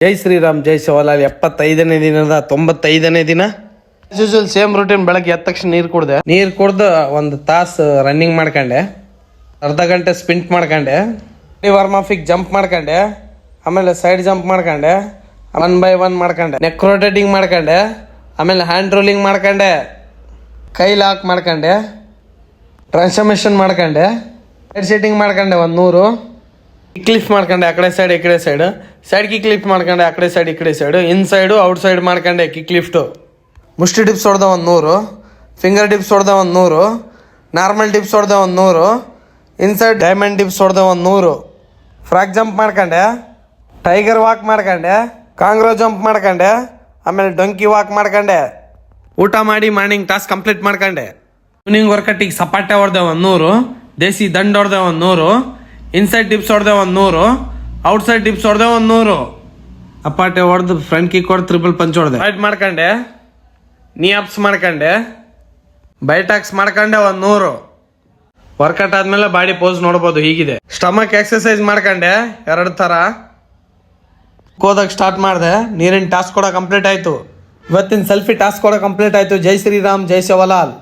ಜೈ ಶ್ರೀರಾಮ್ ಜೈ ಶಿವಲಾಲ್ 75ನೇ ದಿನದ 95ನೇ ದಿನ usual same routine. ಬೆಳಗ್ಗೆ ಎದ್ದ ತಕ್ಷಣ ನೀರು ಕುಡ್ದು ಒಂದು ತಾಸು ರನ್ನಿಂಗ್ ಮಾಡ್ಕೊಂಡೆ, ಅರ್ಧ ಗಂಟೆ ಸ್ಪಿಂಟ್ ಮಾಡ್ಕೊಂಡೆ, ವಾರ್ಮ್ ಆಫಿಗೆ ಜಂಪ್ ಮಾಡ್ಕೊಂಡೆ, ಆಮೇಲೆ ಸೈಡ್ ಜಂಪ್ ಮಾಡ್ಕೊಂಡೆ, 1 by 1 ಮಾಡ್ಕೊಂಡೆ, ನೆಕ್ ರೊಟೇಟಿಂಗ್ ಮಾಡ್ಕೊಂಡೆ, ಆಮೇಲೆ ಹ್ಯಾಂಡ್ ರೋಲಿಂಗ್ ಮಾಡ್ಕೊಂಡೆ, ಕೈ ಲಾಕ್ ಮಾಡ್ಕೊಂಡೆ, ಟ್ರಾನ್ಸ್ಫಾರ್ಮೇಷನ್ ಮಾಡ್ಕೊಂಡೆ, ಸೈಡ್ ಸೆಟ್ಟಿಂಗ್ ಮಾಡ್ಕೊಂಡೆ 100, ಕಿಕ್ ಲಿಫ್ಟ್ ಮಾಡ್ಕೊಂಡೆ ಆ ಕಡೆ ಸೈಡ್ ಈ ಕಡೆ ಸೈಡ್ ಕಿಕ್ ಲಿಫ್ಟ್ ಮಾಡ್ಕೊಂಡೆ ಆ ಕಡೆ ಸೈಡ್ ಈ ಕಡೆ ಸೈಡು, ಇನ್ಸೈಡು ಔಟ್ ಸೈಡ್ ಮಾಡ್ಕೊಂಡೆ ಕಿಕ್ ಲಿಫ್ಟು, ಮುಷ್ಟಿ ಡಿಪ್ಸ್ ಹೊಡೆದ 100, ಫಿಂಗರ್ ಡಿಪ್ಸ್ ಹೊಡೆದ 100, ನಾರ್ಮಲ್ ಡಿಪ್ಸ್ ಹೊಡೆದ 100, ಇನ್ಸೈಡ್ ಡೈಮಂಡ್ ಡಿಪ್ಸ್ ಹೊಡೆದ 100, ಫ್ರಾಕ್ ಜಂಪ್ ಮಾಡ್ಕೊಂಡೆ, ಟೈಗರ್ ವಾಕ್ ಮಾಡ್ಕೊಂಡೆ, ಕಾಂಗ್ರೋ ಜಂಪ್ ಮಾಡ್ಕೊಂಡೆ, ಆಮೇಲೆ ಡೊಂಕಿ ವಾಕ್ ಮಾಡ್ಕೊಂಡೆ, ಊಟ ಮಾಡಿ ಮಾರ್ನಿಂಗ್ ಟಾಸ್ಕ್ ಕಂಪ್ಲೀಟ್ ಮಾಡ್ಕೊಂಡೆ. ಈವ್ನಿಂಗ್ ವರ್ಕಟ್ಟಿಗೆ ಸಪಾಟೆ ಹೊಡೆದೆ 100, ದೇಸಿ ದಂಡ್ ಹೊಡೆದೆ 100, ಇನ್ಸೈಡ್ ಡಿಪ್ಸ್ ಹೊಡೆದೆ 100, ಔಟ್ಸೈಡ್ ಡಿಪ್ಸ್ ಹೊಡೆದೆ 100, ಅಪಾಟೆ ಹೊಡೆದು ಫ್ರಂಟ್ ಕಿಕ್ ಹೊಡೆದು ಟ್ರಿಪಲ್ ಪಂಚ್ ಹೊಡೆದೆ. ರೈಟ್ ಮಾಡ್ಕೊಂಡೆ, ನೀ ಅಪ್ಸ್ ಮಾಡ್ಕೊಂಡೆ, ಬೈಟಾಕ್ಸ್ ಮಾಡ್ಕೊಂಡೆ 100. ವರ್ಕೌಟ್ ಆದ್ಮೇಲೆ ಬಾಡಿ ಪೋಸ್ ನೋಡ್ಬೋದು ಹೀಗಿದೆ. ಸ್ಟಮಕ್ ಎಕ್ಸರ್ಸೈಸ್ ಮಾಡ್ಕೊಂಡೆ 2 ಥರ. ಹೋದಾಗ ಸ್ಟಾರ್ಟ್ ಮಾಡಿದೆ, ನೀರಿನ ಟಾಸ್ಕ್ ಕೂಡ ಕಂಪ್ಲೀಟ್ ಆಯಿತು. ಇವತ್ತಿನ ಸೆಲ್ಫಿ ಟಾಸ್ಕ್ ಕೂಡ ಕಂಪ್ಲೀಟ್ ಆಯಿತು. ಜೈ ಶ್ರೀರಾಮ್ ಜೈ ಶಿವಲಾಲ್.